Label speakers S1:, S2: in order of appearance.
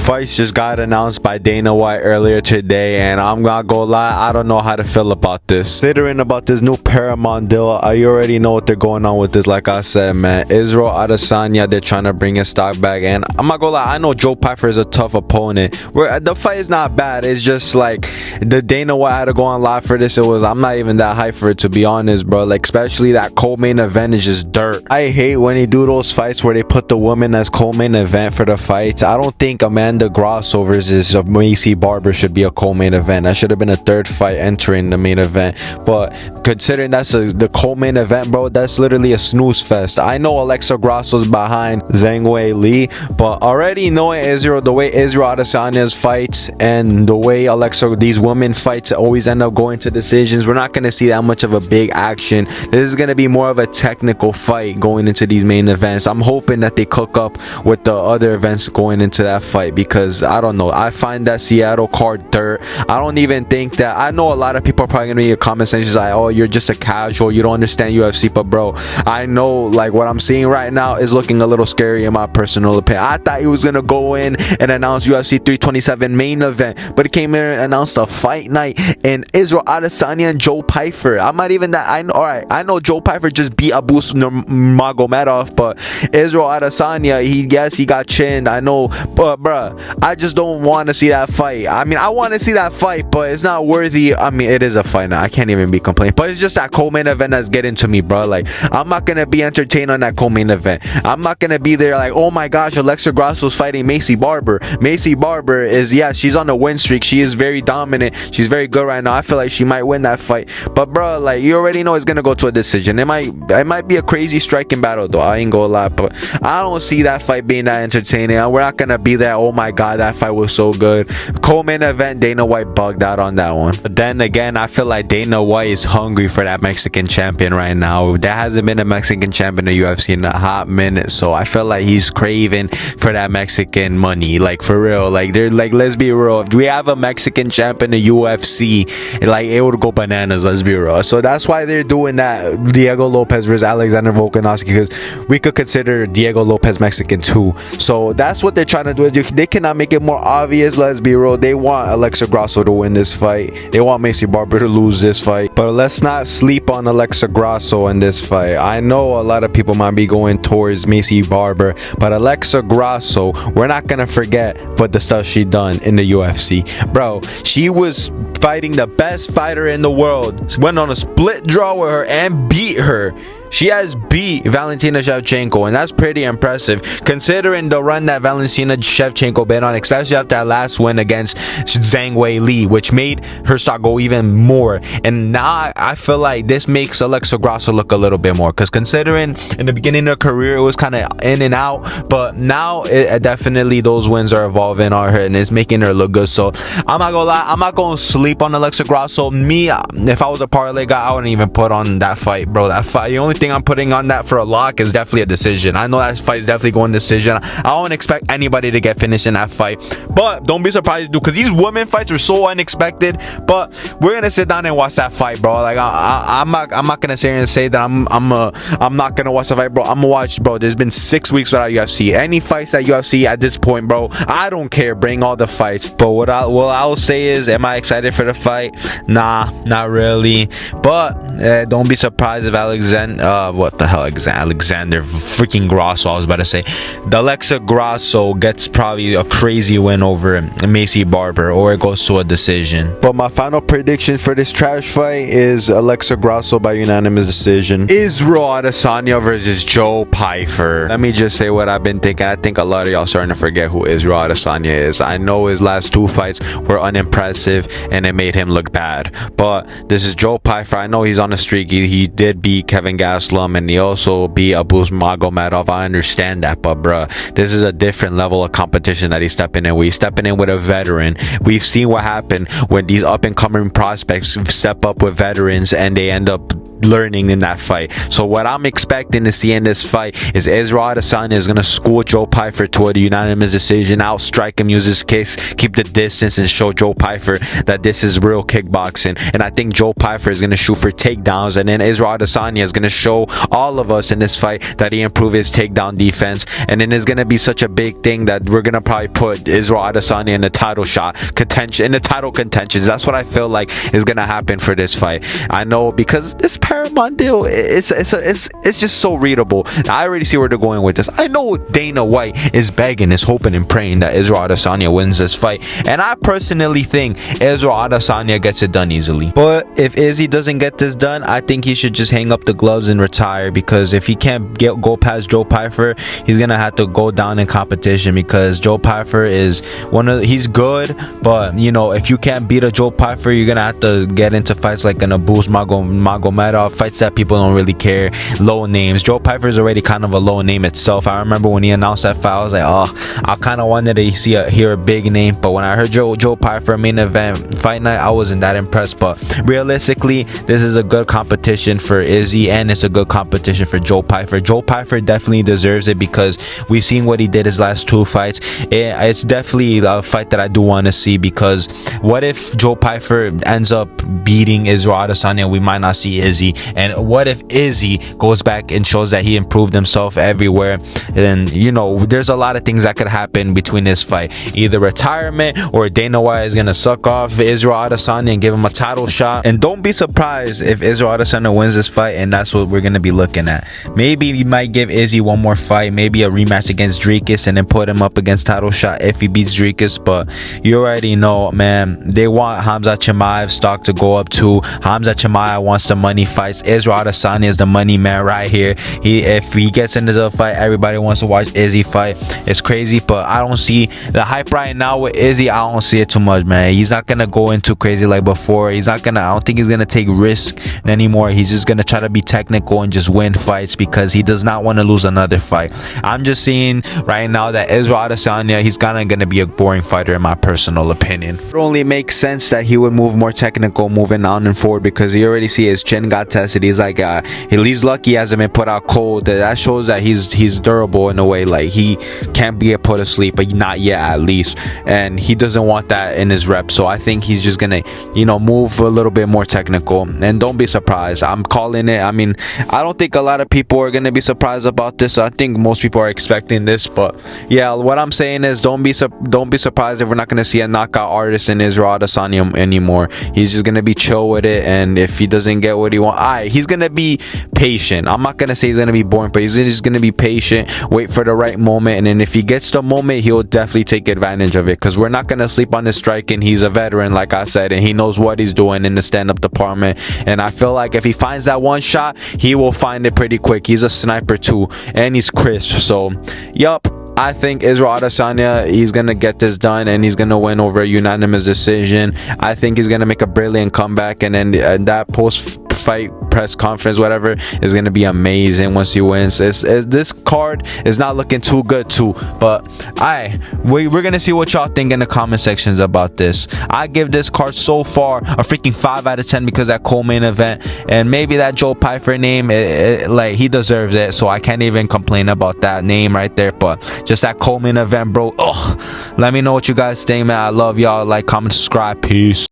S1: fights just got announced by Dana White earlier today, and I'm not gonna lie, I don't know how to feel about this. Considering about this new Paramount deal, I already know what they're going on with this. Like I said, man, Israel Adesanya, they're trying to bring his stock back, and I'm not gonna lie, I know Joe Pyfer is a tough opponent. The fight is not bad, it's just like the Dana White had to go on live for this. I'm not even that hyped for it, to be honest, bro. Like, especially that co-main event is just dirt. I hate when they do those fights where they put the woman as co-main event for the fights. I don't think Amanda Grasso versus Maycee Barber should be a co-main event. That should have been a third fight entering the main event. But considering that's the co-main event, bro, that's literally a snooze fest. I know Alexa Grasso's behind Zhang Weili, but already knowing Israel, the way Israel Adesanya's fights and the way these women fights always end up going to decisions, we're not going to see that much of a big action. This is going to be more of a technical fight going into these main events. I'm hoping that they cook up with the other events going into that fight, because I don't know, I find that Seattle card dirt. I don't even think that, I know a lot of people are probably going to be in comment sections like, oh, you're just a casual, you don't understand UFC, but bro, I know, like, what I'm seeing right now is looking a little scary in my personal opinion. I thought he was going to go in and announce UFC 327 main event, but he came in and announced a fight night in Israel Adesanya and Joe Pyfer. I'm not even that, I know Joe Pyfer just beat Abus Nurmagomedov, but Israel Adesanya, he got chinned, I know, but bruh, I just don't want to see that fight. I mean, I want to see that fight, but it's not worthy. I mean, it is a fight now, I can't even be complaining, but it's just that co-main event that's getting to me, bro. Like, I'm not gonna be entertained on that co-main event. I'm not gonna be there like, oh my gosh, Alexa Grasso's fighting Maycee Barber. Maycee Barber is, yeah, she's on a win streak, she is very dominant, she's very good right now. I feel like she might win that fight, but bro, like, you already know it's gonna go to a decision. It might be a crazy striking battle though, I ain't gonna lie, but I don't see that fight being that entertaining. We're not gonna be there, oh my god, that fight was so good. Co-main event, Dana White bugged out on that one. But then again, I feel like Dana White is hungry for that Mexican champion right now. There hasn't been a Mexican champion in the UFC in a hot minute, so I feel like he's craving for that Mexican money, like, for real. Like, they're like, let's be real, if we have a Mexican champion in the UFC, like, it would go bananas, let's be real. So that's why they're doing that Diego Lopez versus Alexander Volkanovski, because we could consider Diego Lopez Mexican too. So that's what they're trying to do. They cannot make it more obvious, let's be real. They want Alexa Grasso to win this fight, they want Maycee Barber to lose this fight, but let's not sleep on Alexa Grasso in this fight. I know a lot of people might be going towards Maycee Barber, but Alexa Grasso, we're not gonna forget what the stuff she done in the UFC, bro. She was fighting the best fighter in the world, went on a split draw with her and beat her. She has beat Valentina Shevchenko, and that's pretty impressive considering the run that Valentina Shevchenko been on, especially after that last win against Zhang Weili, which made her stock go even more. And now I feel like this makes Alexa Grasso look a little bit more, because considering in the beginning of her career it was kind of in and out, but now definitely those wins are evolving on her and it's making her look good. So I'm not gonna lie, I'm not gonna sleep on Alexa Grasso. Me, if I was a parlay guy, I wouldn't even put on that fight, bro. That fight, the only thing I'm putting on that for a lock is definitely a decision. I know that fight is definitely going decision. I don't expect anybody to get finished in that fight, but don't be surprised, dude, because these women fights were so unexpected. But we're gonna sit down and watch that fight, bro. Like, I'm not gonna sit here and say that I'm not gonna watch the fight, bro. I'm gonna watch, bro. There's been 6 weeks without UFC. Any fights at UFC at this point, bro, I don't care. Bring all the fights. But what I'll say is, am I excited for the fight? Nah, not really. But don't be surprised if Alexander freaking Grasso, I was about to say, the Alexa Grasso gets probably a crazy win over Maycee Barber, or it goes to a decision. But my final prediction for this trash fight is Alexa Grasso by unanimous decision. Israel Adesanya versus Joe Pyfer. Let me just say what I've been thinking. I think a lot of y'all starting to forget who Israel Adesanya is. I know his last 2 fights were unimpressive and it made him look bad, but this is Joe Pyfer. I know he's on a streak. He did beat Kevin Gastelum and he also beat Abus Magomedov. I understand that, but bruh, this is a different level of competition that he's stepping in with. He's stepping in with a veteran. We've seen what happened when these up and coming prospects step up with veterans and they end up learning in that fight. So what I'm expecting to see in this fight is Israel Adesanya is gonna school Joe Pyfer to a unanimous decision, outstrike him, use his kicks, keep the distance, and show Joe Pyfer that this is real kickboxing. And I think Joe Pyfer is gonna shoot for takedowns, and then Israel Adesanya is gonna show all of us in this fight that he improved his takedown defense. And then it's gonna be such a big thing that we're gonna probably put Israel Adesanya in the title shot contention, in the title contentions. That's what I feel like is gonna happen for this fight. I know, because this Paramount deal, it's just so readable. I already see where they're going with this. I know Dana White is begging, is hoping and praying that Israel Adesanya wins this fight, and I personally think Israel Adesanya gets it done easily. But if Izzy doesn't get this done, I think he should just hang up the gloves and retire, because if he can't go past Joe Pyfer, he's gonna have to go down in competition, because Joe Pyfer is he's good, but you know, if you can't beat a Joe Pyfer, you're gonna have to get into fights like an Abus Magomedov, fights that people don't really care, low names. Joe Pyfer is already kind of a low name itself. I remember when he announced that fight, I was like, oh, I kind of wanted to hear a big name, but when I heard Joe Pyfer main event fight night, I wasn't that impressed. But realistically, this is a good competition for Izzy, and it's a good competition for Joe Pyfer. Joe Pyfer definitely deserves it, because we've seen what he did his last two fights. It's definitely a fight that I do want to see, because what if Joe Pyfer ends up beating Israel Adesanya? We might not see Izzy. And what if Izzy goes back and shows that he improved himself everywhere? And you know, there's a lot of things that could happen between this fight. Either retirement, or Dana White is gonna suck off Israel Adesanya and give him a title shot. And don't be surprised if Israel Adesanya wins this fight, and that's what we're gonna be looking at. Maybe we might give Izzy one more fight, maybe a rematch against Dricus, and then put him up against title shot if he beats Dricus. But you already know, man, they want Hamza Chimaev's stock to go up too. Hamza Chimaev wants the money fights. Israel Adesanya is the money man right here. If he gets into the fight, everybody wants to watch Izzy fight. It's crazy, but I don't see the hype right now with Izzy. I don't see it too much, man. He's not gonna go into crazy like before. I don't think he's gonna take risk anymore. He's just gonna try to be technical and just win fights, because he does not want to lose another fight. I'm just seeing right now that Israel Adesanya, he's kind of gonna be a boring fighter in my personal opinion. It only makes sense that he would move more technical moving on and forward, because you already see his chin got tested. He's like, he's lucky he hasn't been put out cold. That shows that he's durable in a way. Like, he can't be put asleep, but not yet at least. And he doesn't want that in his rep. So I think he's just gonna, you know, move a little bit more technical. And don't be surprised. I'm calling it. I mean, I don't think a lot of people are gonna be surprised about this. I think most people are expecting this. But yeah, what I'm saying is, don't be surprised if we're not gonna see a knockout artist in Israel Adesanya anymore. He's just gonna be chill with it, and if he doesn't get what he wants, he's gonna be patient. I'm not gonna say he's gonna be boring, but he's just gonna be patient, wait for the right moment, and then if he gets the moment, he'll definitely take advantage of it, because we're not gonna sleep on his striking. He's a veteran, like I said, and he knows what he's doing in the stand-up department. And I feel like if he finds that one shot, he will find it pretty quick. He's a sniper too, and he's crisp. So yup, I think Israel Adesanya, he's gonna get this done, and he's gonna win over a unanimous decision. I think he's gonna make a brilliant comeback, and then that post-fight press conference, whatever, is gonna be amazing once he wins. This card is not looking too good too, but we're gonna see what y'all think in the comment sections about this. I give this card so far a freaking 5 out of 10, because that co-main event, and maybe that Joe Pyfer name, like, he deserves it, so I can't even complain about that name right there. But just that co-main event, bro. Let me know what you guys think, man. I love y'all. Like, comment, subscribe. Peace.